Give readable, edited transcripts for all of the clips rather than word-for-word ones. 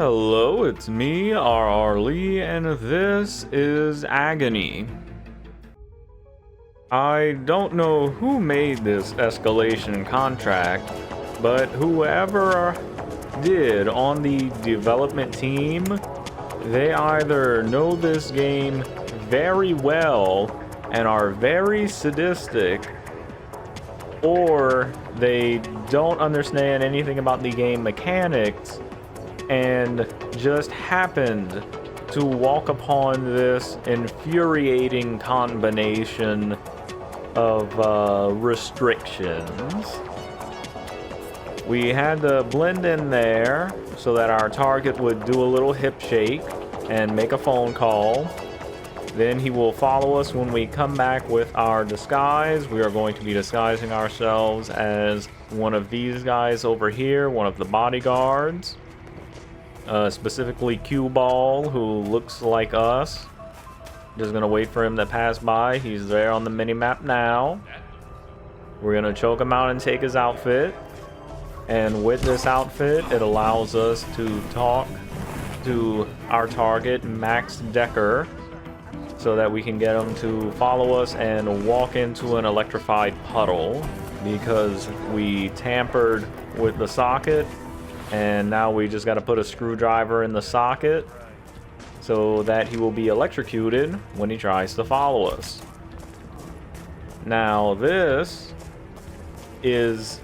Hello, it's me, R.R. Lee, and this is Agony. I don't know who made this escalation contract, but whoever did on the development team, they either know this game very well and are very sadistic, or they don't understand anything about the game mechanics and just happened to walk upon this infuriating combination of restrictions. We had to blend in there so that our target would do a little hip shake and make a phone call. Then he will follow us when we come back with our disguise. We are going to be disguising ourselves as one of these guys over here, one of the bodyguards. Specifically Cue Ball, who looks like us. Just gonna wait for him to pass by. He's there on the mini-map now. We're gonna choke him out and take his outfit. And with this outfit, it allows us to talk to our target, Max Decker, so that we can get him to follow us and walk into an electrified puddle, because we tampered with the socket. And now we just got to put a screwdriver in the socket so that he will be electrocuted when he tries to follow us. Now this is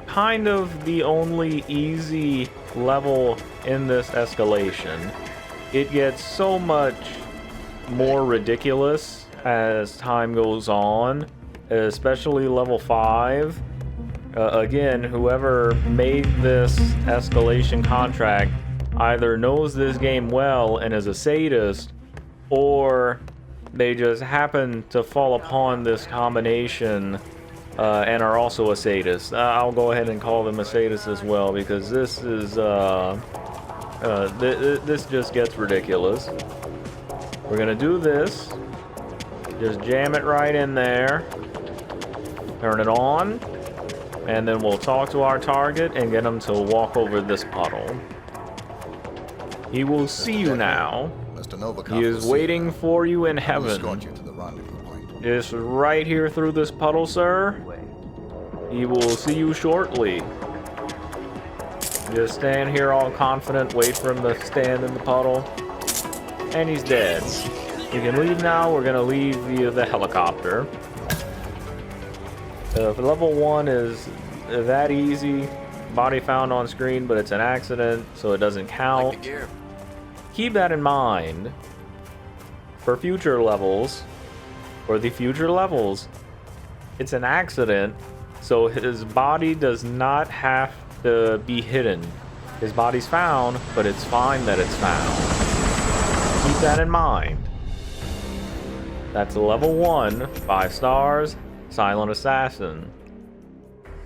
kind of the only easy level in this escalation. It gets so much more ridiculous as time goes on, especially level 5. Again, whoever made this escalation contract either knows this game well and is a sadist, or they just happen to fall upon this combination and are also a sadist. I'll go ahead and call them a sadist as well, because this is this just gets ridiculous. We're gonna do this. Just jam it right in there. Turn it on. And then we'll talk to our target and get him to walk over this puddle. He will see you now. He is waiting for you in heaven. Just right here through this puddle, sir. He will see you shortly. Just stand here all confident, wait for him to stand in the puddle. And he's dead. You can leave now. We're gonna leave via the helicopter. For level 1 is that easy. Body found on screen, but it's an accident, so it doesn't count. Keep that in mind for future levels. For the future levels, it's an accident, so his body does not have to be hidden. His body's found, but it's fine that it's found. Keep that in mind. That's level 1, 5 stars. Silent Assassin.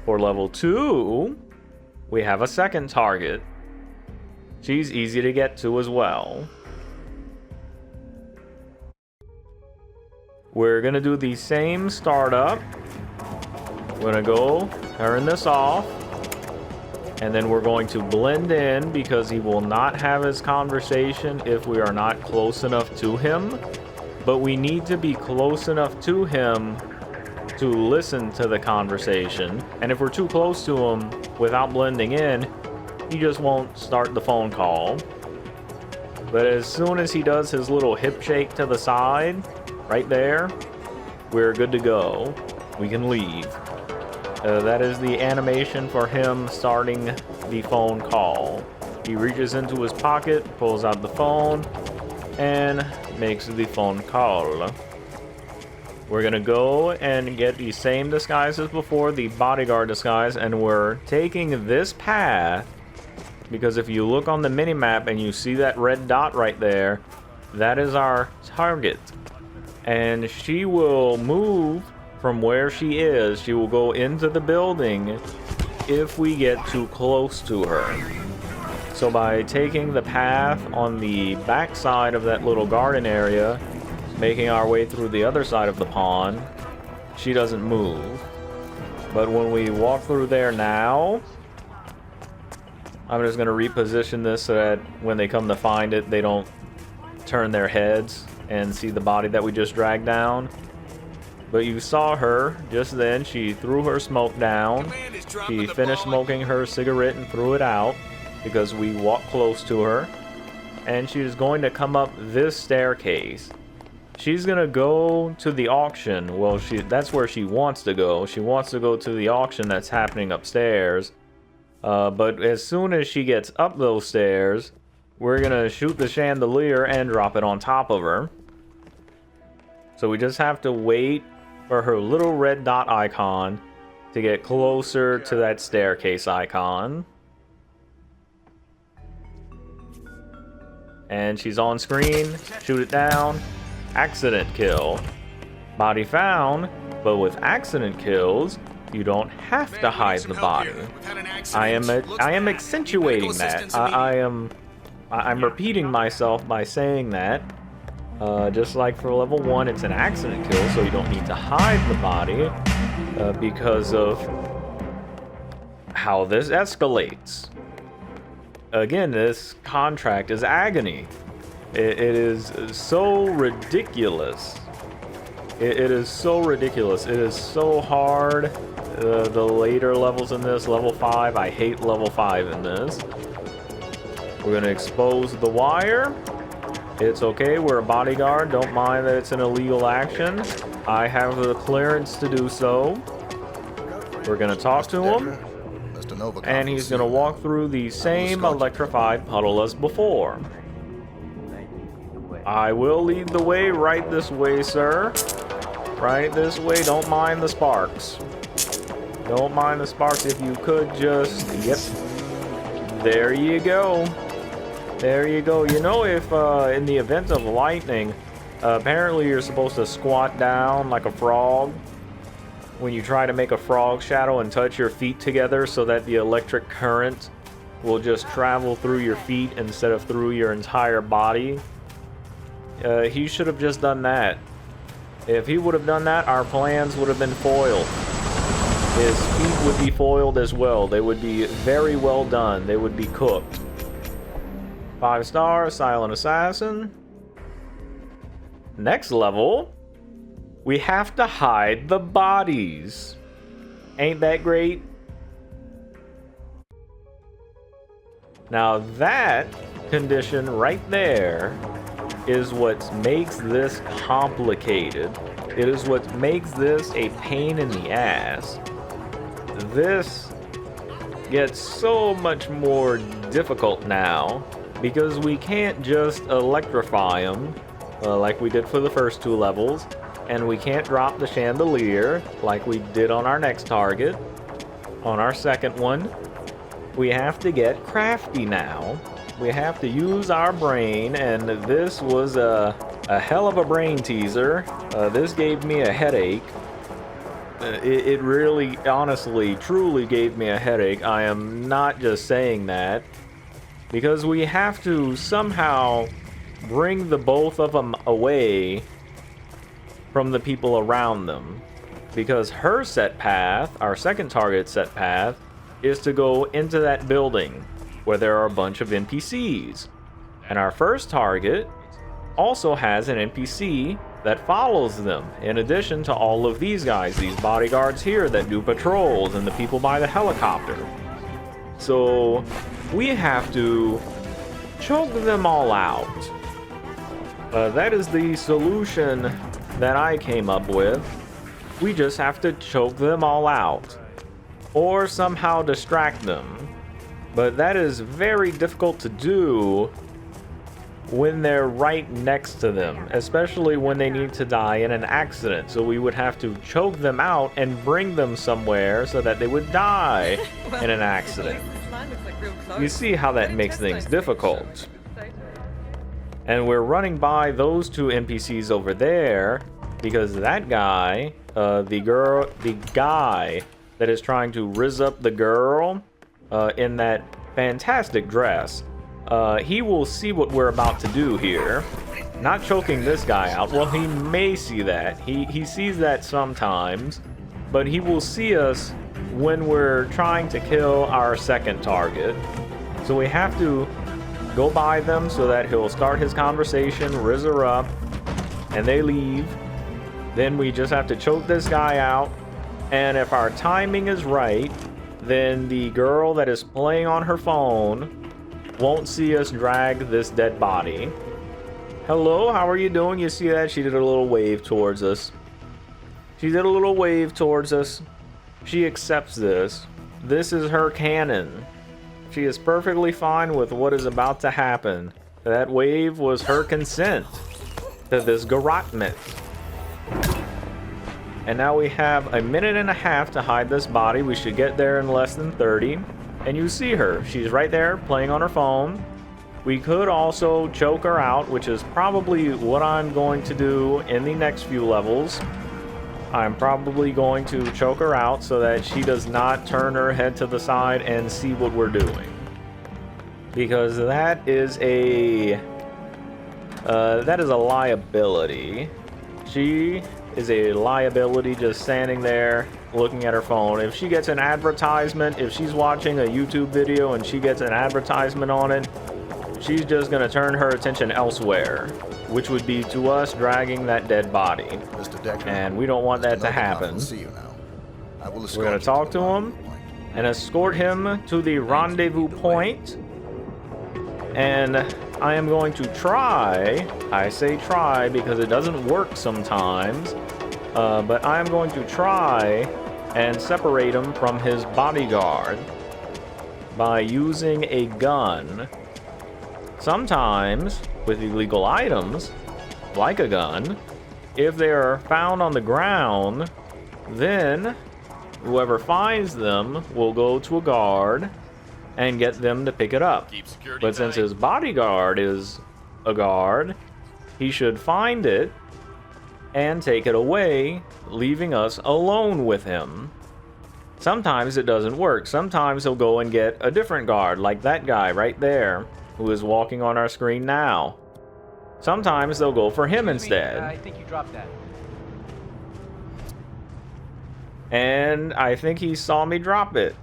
For level 2, we have a second target. She's easy to get to as well. We're gonna do the same startup. We're gonna go turn this off, and then we're going to blend in, because he will not have his conversation if we are not close enough to him. But we need to be close enough to him to listen to the conversation, and if we're too close to him without blending in, he just won't start the phone call. But as soon as he does his little hip shake to the side, right there, we're good to go. We can leave. That is the animation for him starting the phone call. He reaches into his pocket, pulls out the phone, and makes the phone call. We're gonna go and get the same disguise as before, the bodyguard disguise, and we're taking this path because if you look on the minimap and you see that red dot right there, that is our target. And she will move from where she is. She will go into the building if we get too close to her. So by taking the path on the back side of that little garden area, making our way through the other side of the pond, she doesn't move. But when we walk through there now, I'm just gonna reposition this so that when they come to find it, they don't turn their heads and see the body that we just dragged down. But you saw her just then. She threw her smoke down. She finished smoking her cigarette and threw it out because we walked close to her. And she is going to come up this staircase. She's gonna go to the auction. Well, that's where she wants to go. She wants to go to the auction that's happening upstairs. But as soon as she gets up those stairs, we're gonna shoot the chandelier and drop it on top of her. So we just have to wait for her little red dot icon to get closer to that staircase icon. And she's on screen. Shoot it down. Accident kill. Body found, but with accident kills, you don't have to hide the body. I am accentuating that. I'm repeating myself by saying that. Just like for level 1, it's an accident kill, so you don't need to hide the body because of how this escalates. Again, this contract is agony. It is so ridiculous. It is so ridiculous. It is so hard. The later levels in this, level 5, I hate level 5 in this. We're gonna expose the wire. It's okay, we're a bodyguard. Don't mind that it's an illegal action. I have the clearance to do so. We're gonna talk to him. And he's gonna walk through the same electrified puddle as before. I will lead the way. Right this way, sir. Right this way. Don't mind the sparks. Don't mind the sparks. If you could just... Yep. There you go. There you go. You know, if in the event of lightning, apparently you're supposed to squat down like a frog when you try to make a frog shadow and touch your feet together so that the electric current will just travel through your feet instead of through your entire body. He should have just done that. If he would have done that, our plans would have been foiled. His feet would be foiled as well. They would be very well done. They would be cooked. 5 star, Silent Assassin. Next level, we have to hide the bodies. Ain't that great? Now that condition right there is what makes this complicated. It is what makes this a pain in the ass. This gets so much more difficult now because we can't just electrify them like we did for the first 2 levels, and we can't drop the chandelier like we did on our next target. On our second one, we have to get crafty now. We have to use our brain, and this was a hell of a brain teaser. This gave me a headache. It really, honestly, truly gave me a headache. I am not just saying that. Because we have to somehow bring the both of them away from the people around them. Because her set path, our second target set path, is to go into that building where there are a bunch of NPCs. And our first target also has an NPC that follows them, in addition to all of these guys, these bodyguards here that do patrols, and the people by the helicopter. So we have to choke them all out. That is the solution that I came up with. We just have to choke them all out, or somehow distract them. But that is very difficult to do when they're right next to them, especially when they need to die in an accident. So we would have to choke them out and bring them somewhere so that they would die in an accident. You see how that makes things difficult. And we're running by those 2 NPCs over there because that guy, the guy that is trying to rizz up the girl in that fantastic dress, he will see what we're about to do here. Not choking this guy out. Well, he may see that. He sees that sometimes, but he will see us when we're trying to kill our second target. So we have to go by them so that he'll start his conversation, rizz her up, and they leave. Then we just have to choke this guy out. And if our timing is right, then the girl that is playing on her phone won't see us drag this dead body. Hello, how are you doing? You see that? She did a little wave towards us. She did a little wave towards us. She accepts this. This is her canon. She is perfectly fine with what is about to happen. That wave was her consent to this garrottment. And now we have 1.5 minutes to hide this body. We should get there in less than 30. And you see her. She's right there playing on her phone. We could also choke her out, which is probably what I'm going to do in the next few levels. I'm probably going to choke her out so that she does not turn her head to the side and see what we're doing. Because that is a liability. She is a liability just standing there looking at her phone. If she gets an advertisement, if she's watching a YouTube video and she gets an advertisement on it, she's just going to turn her attention elsewhere, which would be to us dragging that dead body. Mr. Decker, and we don't want that to happen. We're going to talk to him and escort him to the rendezvous point. And I am going to try, I say try because it doesn't work sometimes, but I am going to try and separate him from his bodyguard by using a gun. Sometimes, with illegal items, like a gun, if they are found on the ground, then whoever finds them will go to a guard and get them to pick it up. But since his bodyguard is a guard, he should find it and take it away, leaving us alone with him. Sometimes it doesn't work. Sometimes he'll go and get a different guard, like that guy right there, who is walking on our screen now. Sometimes they'll go for him instead. I think you dropped that. And I think he saw me drop it.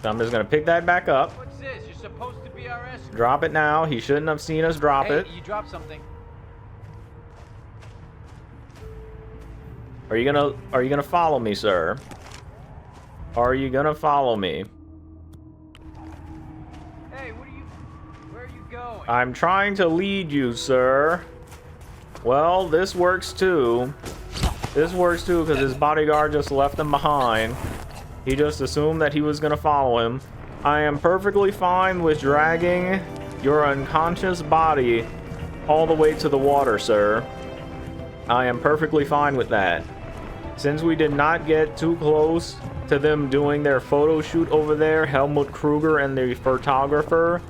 So I'm just gonna pick that back up. What's this? You're supposed to be our escort. Drop it now. He shouldn't have seen us drop it. You dropped something. Are you gonna follow me, sir? Are you gonna follow me? Hey, where are you going? I'm trying to lead you, sir. Well, this works too. This works too because his bodyguard just left him behind. He just assumed that he was gonna follow him. I am perfectly fine with dragging your unconscious body all the way to the water, sir. I am perfectly fine with that. Since we did not get too close to them doing their photo shoot over there, Helmut Kruger and the photographer,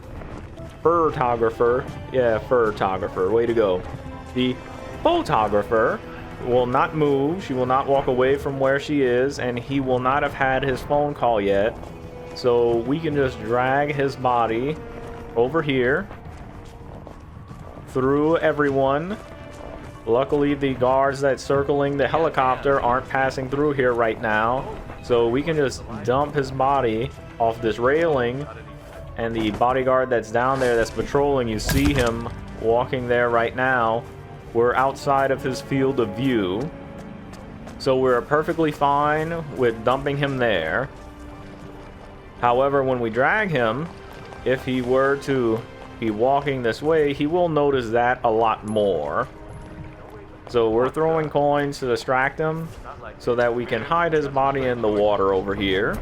way to go. The photographer will not move. She will not walk away from where she is, and he will not have had his phone call yet. So we can just drag his body over here through everyone. Luckily, the guards that's circling the helicopter aren't passing through here right now, so we can just dump his body off this railing, and the bodyguard that's down there that's patrolling, you see him walking there right now. We're outside of his field of view, so we're perfectly fine with dumping him there. However, when we drag him, if he were to be walking this way, he will notice that a lot more. So we're throwing coins to distract him so that we can hide his body in the water over here.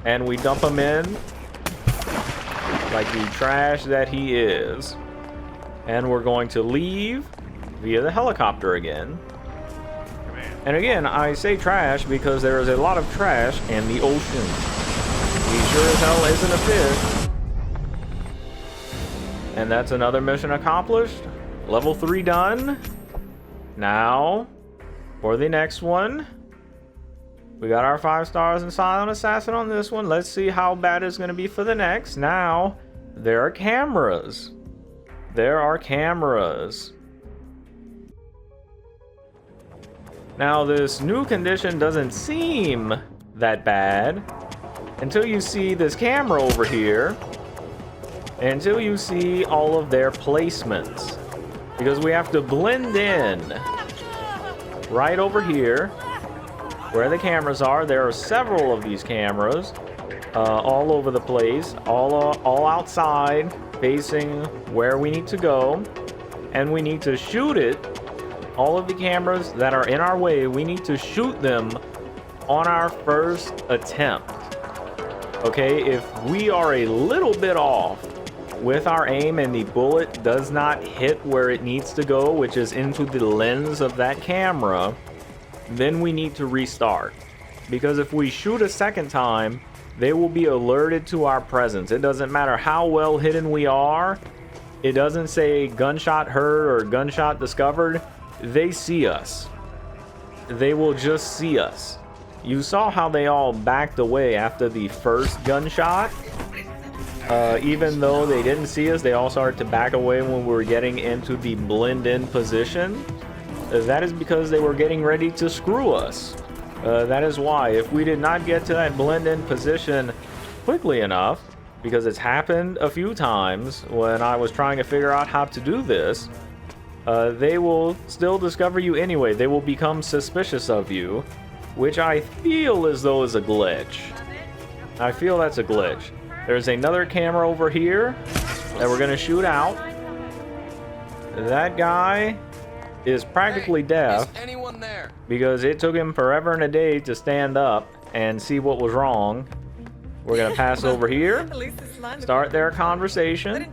And we dump him in like the trash that he is. And we're going to leave via the helicopter again. And again, I say trash because there is a lot of trash in the ocean. He sure as hell isn't a fish. And that's another mission accomplished. Level 3 done. Now, for the next one. We got our 5 stars and Silent Assassin on this one. Let's see how bad it's going to be for the next. Now, there are cameras. There are cameras. Now, this new condition doesn't seem that bad. until you see this camera over here, until you see all of their placements. Because we have to blend in right over here where the cameras are. There are several of these cameras all over the place, all outside, facing where we need to go. And we need to shoot it. All of the cameras that are in our way, we need to shoot them on our first attempt. Okay, if we are a little bit off with our aim and the bullet does not hit where it needs to go, which is into the lens of that camera, then we need to restart. Because if we shoot a second time, they will be alerted to our presence. It doesn't matter how well hidden we are. It doesn't say gunshot heard or gunshot discovered. They see us. They will just see us. You saw how they all backed away after the first gunshot. Even though they didn't see us, they all started to back away when we were getting into the blend-in position. That is because they were getting ready to screw us. That is why, if we did not get to that blend-in position quickly enough, because it's happened a few times when I was trying to figure out how to do this, they will still discover you anyway. They will become suspicious of you, which I feel as though is a glitch. I feel that's a glitch. There's another camera over here that we're gonna shoot out. That guy is practically deaf. Is anyone there? Because it took him forever and a day to stand up and see what was wrong. We're gonna pass over here, start their conversation,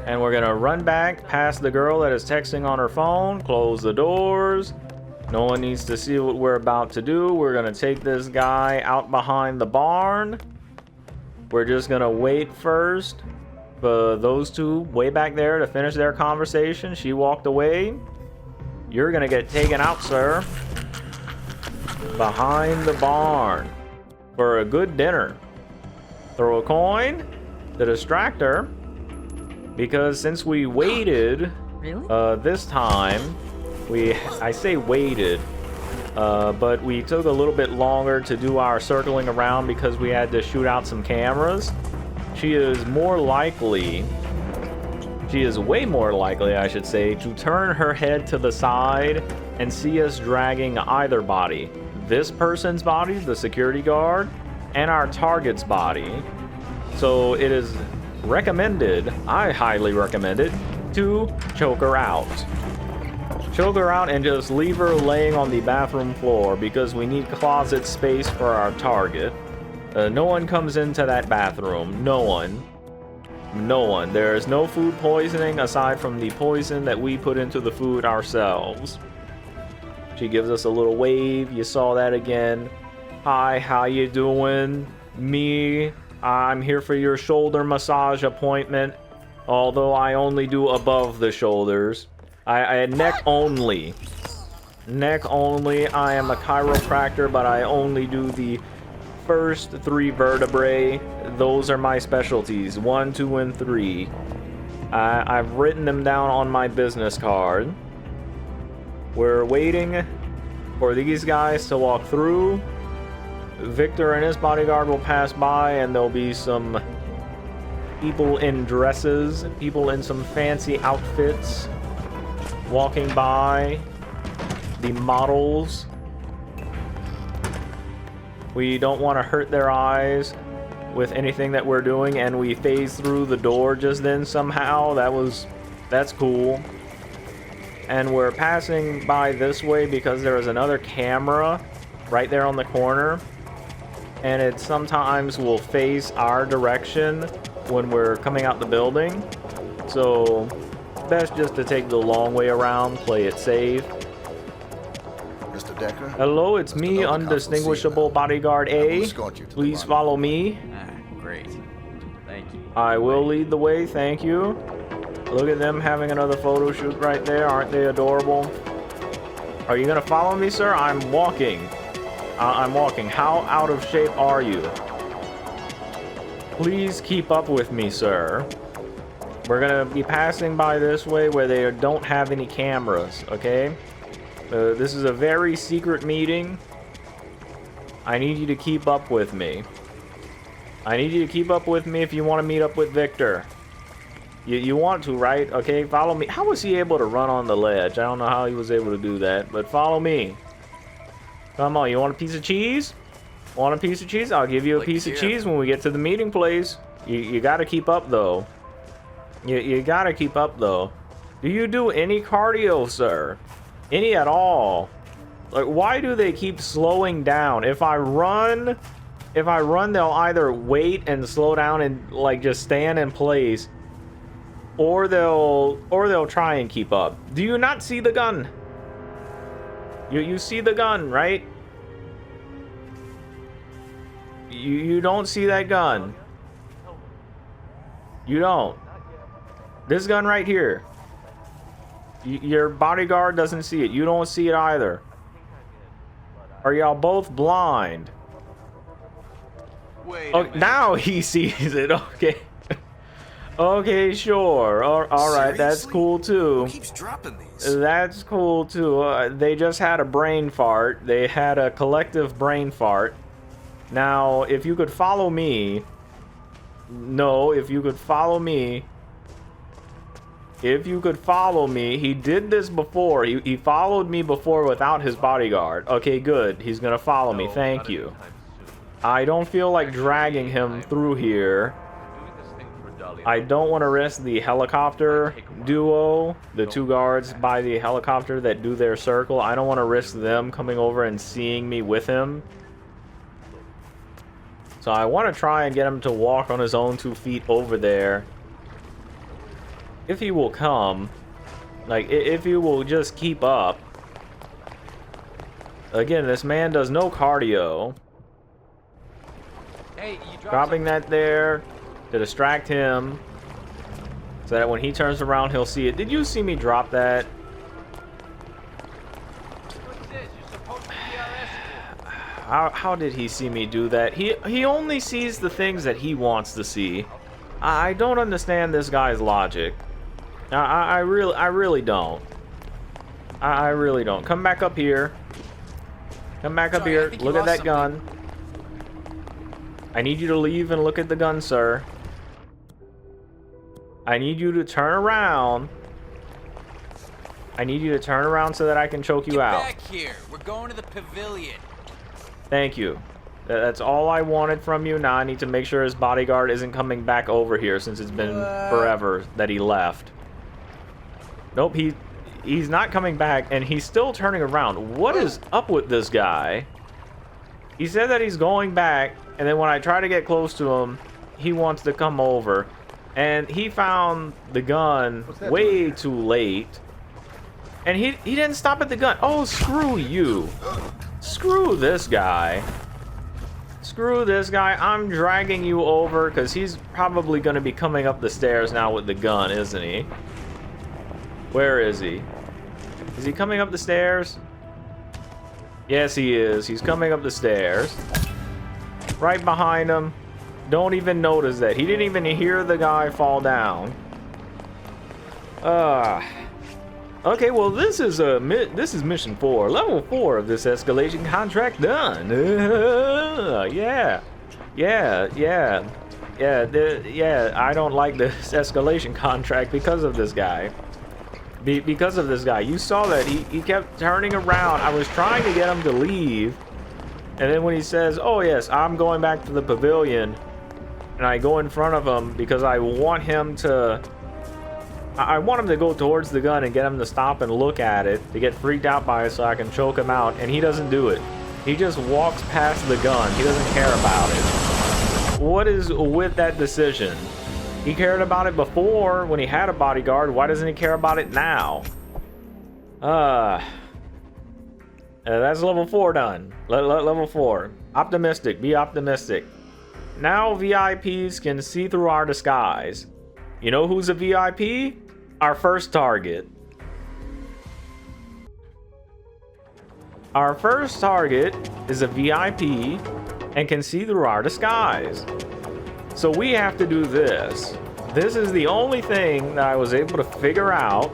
and we're gonna run back past the girl that is texting on her phone, close the doors. No one needs to see what we're about to do. We're gonna take this guy out behind the barn. We're just gonna wait first for those two way back there to finish their conversation. She walked away. You're gonna get taken out, sir, behind the barn for a good dinner. Throw a coin to distract her, because since we waited this time, I say waited, but we took a little bit longer to do our circling around because we had to shoot out some cameras. She is more likely, she is way more likely, I should say, to turn her head to the side and see us dragging either body. This person's body, the security guard, and our target's body. So it is recommended, I highly recommend it, to choke her out. Choke her out and just leave her laying on the bathroom floor, because we need closet space for our target. No one comes into that bathroom. No one. No one. There is no food poisoning aside from the poison that we put into the food ourselves. She gives us a little wave. You saw that again. Hi, how you doing? Me, I'm here for your shoulder massage appointment. Although I only do above the shoulders. I neck only. Neck only. I am a chiropractor, but I only do the first 3 vertebrae. Those are my specialties, 1, 2, and 3. I've written them down on my business card. We're waiting for these guys to walk through. Victor and his bodyguard will pass by, and there'll be some people in dresses, people in some fancy outfits walking by. The models. We don't want to hurt their eyes with anything that we're doing, and we phased through the door just then somehow. That's cool. And we're passing by this way because there is another camera right there on the corner, and it sometimes will face our direction when we're coming out the building. So best just to take the long way around, play it safe. Mr. Decker? Hello, it's me, undistinguishable bodyguard A. Please follow me. Great. Thank you. I will lead the way, thank you. Look at them having another photo shoot right there. Aren't they adorable? Are you gonna follow me, sir? I'm walking. I'm walking. How out of shape are you? Please keep up with me, sir. We're gonna be passing by this way where they don't have any cameras, okay? This is a very secret meeting. I need you to keep up with me. I need you to keep up with me if you want to meet up with Victor. You want to, right? Okay, follow me. How was he able to run on the ledge? I don't know how he was able to do that, but follow me. Come on, you want a piece of cheese? Want a piece of cheese? I'll give you a piece of cheese when we get to the meeting place. You got to keep up, though. You got to keep up, though. Do you do any cardio, sir? Any at all? Like, why do they keep slowing down? If I run, they'll either wait and slow down and like just stand in place, or they'll try and keep up. Do you not see the gun? You see the gun, right? You don't see that gun. You don't. This gun right here. Your bodyguard doesn't see it. You don't see it either. Are y'all both blind? Wait. Oh, now he sees it. Okay. Okay, sure. All right, that's cool too. Who keeps dropping these? That's cool too. They just had a brain fart. They had a collective brain fart. Now, if you could follow me. No, if you could follow me. If you could follow me. He did this before. He followed me before without his bodyguard. Okay, good. He's gonna follow me. Thank you. I don't feel like dragging him through here. I don't want to risk the helicopter duo, the two guards by the helicopter that do their circle. I don't want to risk them coming over and seeing me with him. So I want to try and get him to walk on his own 2 feet over there. If he will come, like if he will just keep up. Again, this man does no cardio. Hey, you Dropping that there to distract him so that when he turns around he'll see it. Did you see me drop that? What's this? You're supposed to be our escort. How did he see me do that? He only sees the things that he wants to see. I don't understand this guy's logic. I really don't. I really don't. Come back up here. Come back up here. Look at that gun. I need you to leave and look at the gun, sir. I need you to turn around. I need you to turn around so that I can choke you out. Get back here. We're going to the pavilion. Thank you. That's all I wanted from you. Now I need to make sure his bodyguard isn't coming back over here since it's been forever that he left. Nope, he's not coming back and he's still turning around. What is up with this guy? He said that he's going back, and then when I try to get close to him, he wants to come over. And he found the gun way too late. And he didn't stop at the gun. Oh, screw you. Screw this guy. Screw this guy. I'm dragging you over because he's probably going to be coming up the stairs now with the gun, isn't he? Where is he? Is he coming up the stairs? Yes, he is. He's coming up the stairs. Right behind him. Don't even notice that. He didn't even hear the guy fall down. Okay, well, this is mission 4. Level 4 of this escalation contract done. Yeah. I don't like this escalation contract because of this guy. Because of this guy. You saw that he kept turning around. I was trying to get him to leave, and then when he says, oh yes, I'm going back to the pavilion, and I go in front of him because I want him to go towards the gun and get him to stop and look at it, to get freaked out by it so I can choke him out, and he doesn't do it. He just walks past the gun. He doesn't care about it. What is with that decision? He cared about it before when he had a bodyguard. Why doesn't he care about it now? That's level 4 done. Level 4. Optimistic. Be optimistic. Now VIPs can see through our disguise. You know who's a VIP? Our first target. Our first target is a VIP and can see through our disguise. So we have to do this. This is the only thing that I was able to figure out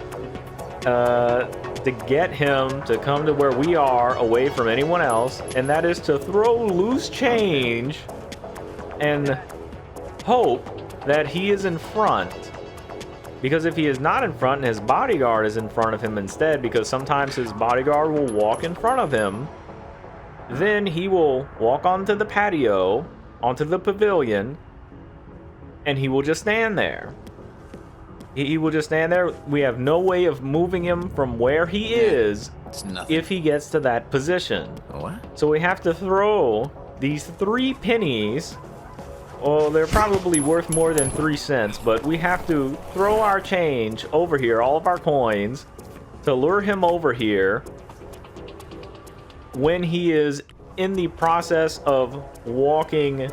to get him to come to where we are, away from anyone else, and that is to throw loose change and hope that he is in front. Because if he is not in front and his bodyguard is in front of him instead, because sometimes his bodyguard will walk in front of him, then he will walk onto the patio, onto the pavilion, and he will just stand there. He will just stand there. We have no way of moving him from where he is if he gets to that position. What? So we have to throw these 3 pennies. Well, they're probably worth more than 3 cents, but we have to throw our change over here, all of our coins, to lure him over here when he is in the process of walking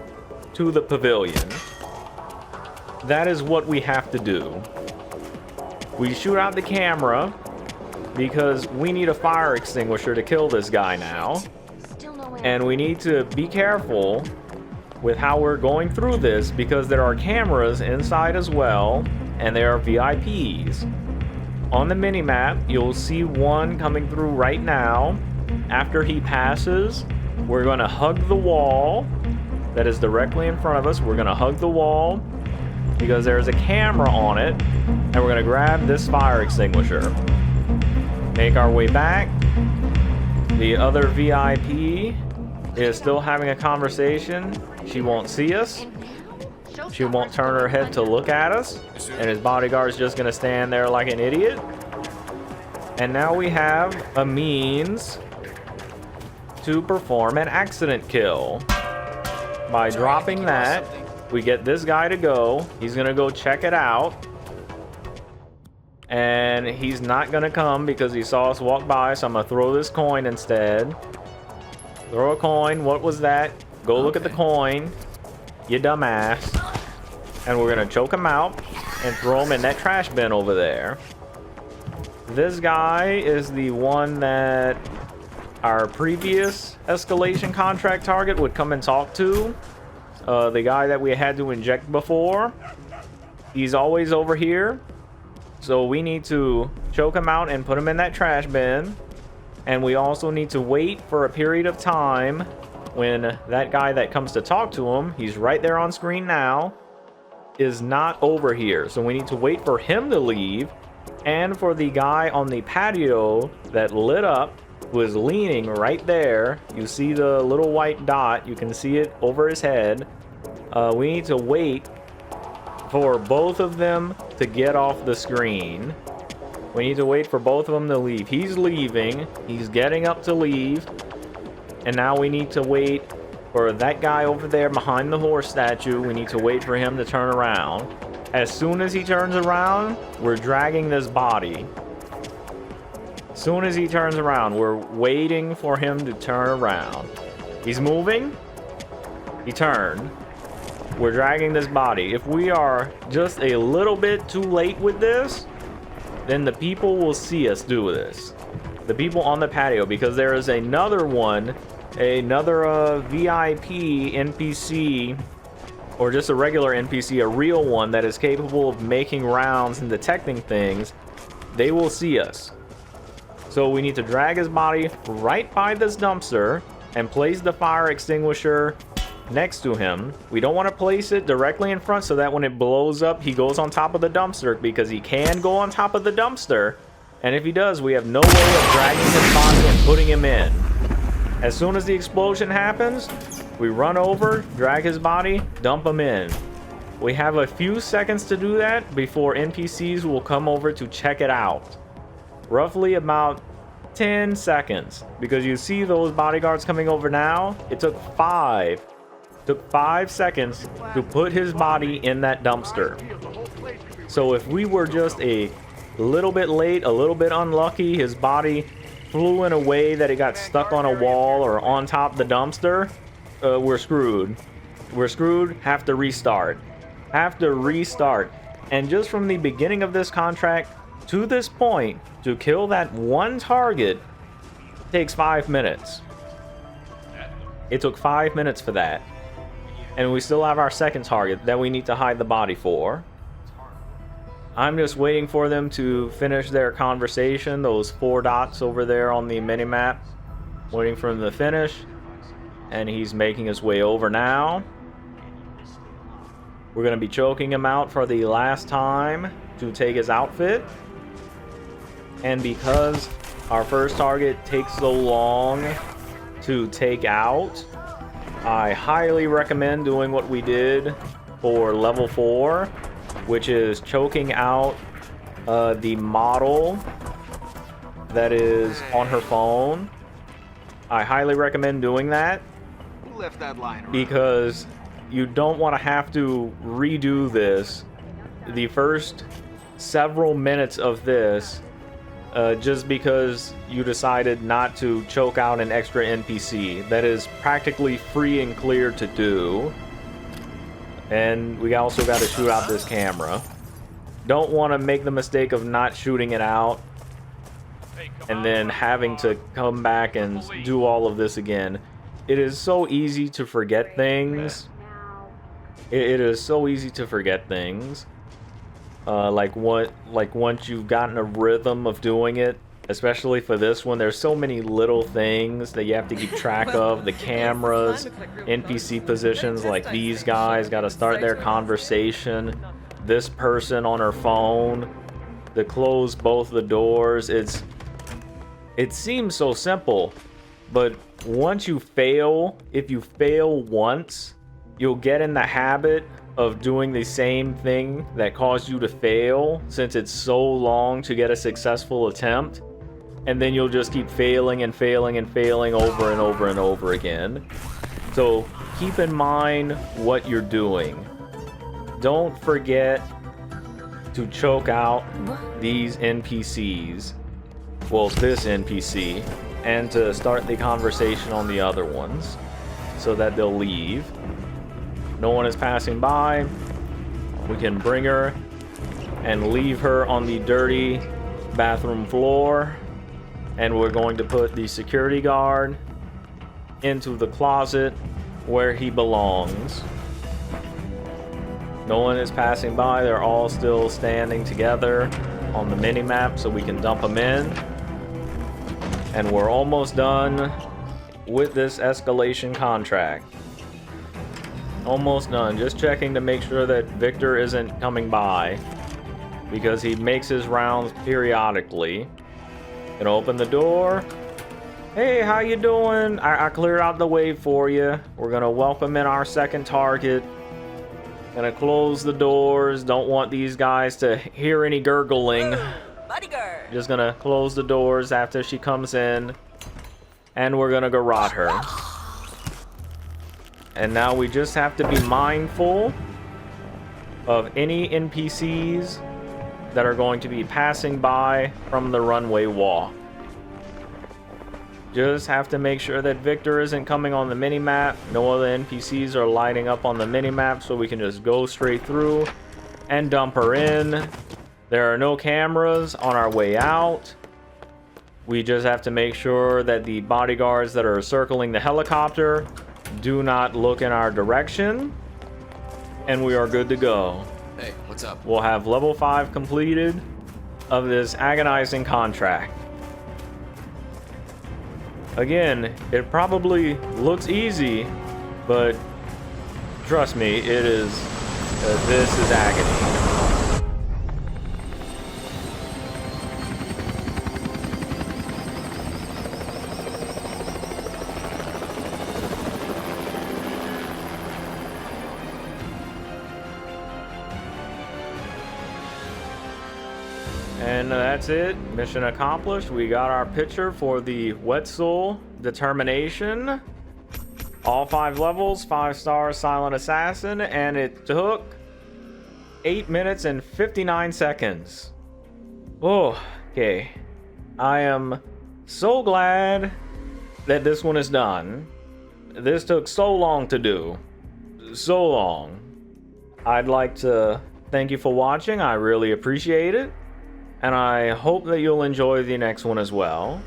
to the pavilion. That is what we have to do. We shoot out the camera because we need a fire extinguisher to kill this guy now. And we need to be careful with how we're going through this because there are cameras inside as well, and there are VIPs. On the minimap, you'll see one coming through right now. After he passes, we're going to hug the wall that is directly in front of us. We're going to hug the wall because there's a camera on it, and we're going to grab this fire extinguisher. Make our way back. The other VIP is still having a conversation. She won't see us. She won't turn her head to look at us. And his bodyguard's just gonna stand there like an idiot. And now we have a means to perform an accident kill. By dropping that, we get this guy to go. He's gonna go check it out. And he's not gonna come because he saw us walk by, so I'm gonna throw this coin instead. Throw a coin. What was that? Go look at the coin, you dumbass. And we're gonna choke him out and throw him in that trash bin over there. This guy is the one that our previous escalation contract target would come and talk to. The guy that we had to inject before. He's always over here. So we need to choke him out and put him in that trash bin. And we also need to wait for a period of time when that guy that comes to talk to him, he's right there on screen now, is not over here. So we need to wait for him to leave and for the guy on the patio that lit up, who is leaning right there. You see the little white dot. You can see it over his head. We need to wait for both of them to get off the screen. We need to wait for both of them to leave. He's leaving. He's getting up to leave. And now we need to wait for that guy over there behind the horse statue. We need to wait for him to turn around. As soon as he turns around, we're dragging this body. As soon as he turns around, we're waiting for him to turn around. He's moving. He turned. We're dragging this body. If we are just a little bit too late with this, then the people will see us do this. The people on the patio, because there is another one, another VIP NPC, or just a regular NPC, a real one that is capable of making rounds and detecting things. They will see us. So we need to drag his body right by this dumpster and place the fire extinguisher next to him. We don't want to place it directly in front so that when it blows up, he goes on top of the dumpster, because he can go on top of the dumpster. And if he does, we have no way of dragging his body and putting him in. As soon as the explosion happens, we run over, drag his body, dump him in. We have a few seconds to do that before NPCs will come over to check it out. Roughly about 10 seconds, because you see those bodyguards coming over now. It took 5 seconds to put his body in that dumpster. So if we were just a little bit late, a little bit unlucky, his body flew in a way that it got stuck on a wall or on top of the dumpster, we're screwed. We're screwed. Have to restart. And just from the beginning of this contract to this point, to kill that one target takes 5 minutes. It took 5 minutes for that. And we still have our second target that we need to hide the body for. I'm just waiting for them to finish their conversation. Those 4 dots over there on the minimap. Waiting for him to finish. And he's making his way over now. We're going to be choking him out for the last time to take his outfit. And because our first target takes so long to take out, I highly recommend doing what we did for level 4, which is choking out the model that is on her phone. I highly recommend doing that Who left that line around? because you don't want to have to redo this the first several minutes of this just because you decided not to choke out an extra NPC. That is practically free and clear to do. And we also got to shoot out this camera. Don't want to make the mistake of not shooting it out and then having to come back and do all of this again. It is so easy to forget things. It is so easy to forget things. Like once you've gotten a rhythm of doing it, especially for this one, there's so many little things that you have to keep track of. The cameras, NPC positions, like these guys got to start their conversation. This person on her phone, to close both the doors. It seems so simple, but once you fail, if you fail once, you'll get in the habit of doing the same thing that caused you to fail, since it's so long to get a successful attempt. And then you'll just keep failing and failing and failing over and over and over again. So keep in mind what you're doing. Don't forget to choke out these NPCs. Well, this NPC. And to start the conversation on the other ones, so that they'll leave. No one is passing by. We can bring her and leave her on the dirty bathroom floor. And we're going to put the security guard into the closet where he belongs. No one is passing by. They're all still standing together on the mini-map, so we can dump them in. And we're almost done with this escalation contract. Almost done. Just checking to make sure that Victor isn't coming by, because he makes his rounds periodically. Gonna open the door. Hey, how you doing? I cleared out the way for you. We're gonna welcome in our second target. Gonna close the doors. Don't want these guys to hear any gurgling. Bodyguard. Just gonna close the doors after she comes in. And we're gonna garrote her. And now we just have to be mindful of any NPCs that are going to be passing by from the runway walk. Just have to make sure that Victor isn't coming on the mini-map. No other NPCs are lighting up on the mini-map, so we can just go straight through and dump her in. There are no cameras on our way out. We just have to make sure that the bodyguards that are circling the helicopter do not look in our direction. And we are good to go. Hey, what's up? We'll have level 5 completed of this agonizing contract. Again, it probably looks easy, but trust me, it is. This is agony. And that's it. Mission accomplished. We got our picture for the Wetzel Determination. All 5 levels, 5-star silent assassin, and it took 8 minutes and 59 seconds. Oh, okay. I am so glad that this one is done. This took so long to do. So long. I'd like to thank you for watching. I really appreciate it. And I hope that you'll enjoy the next one as well.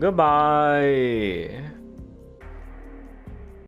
Goodbye.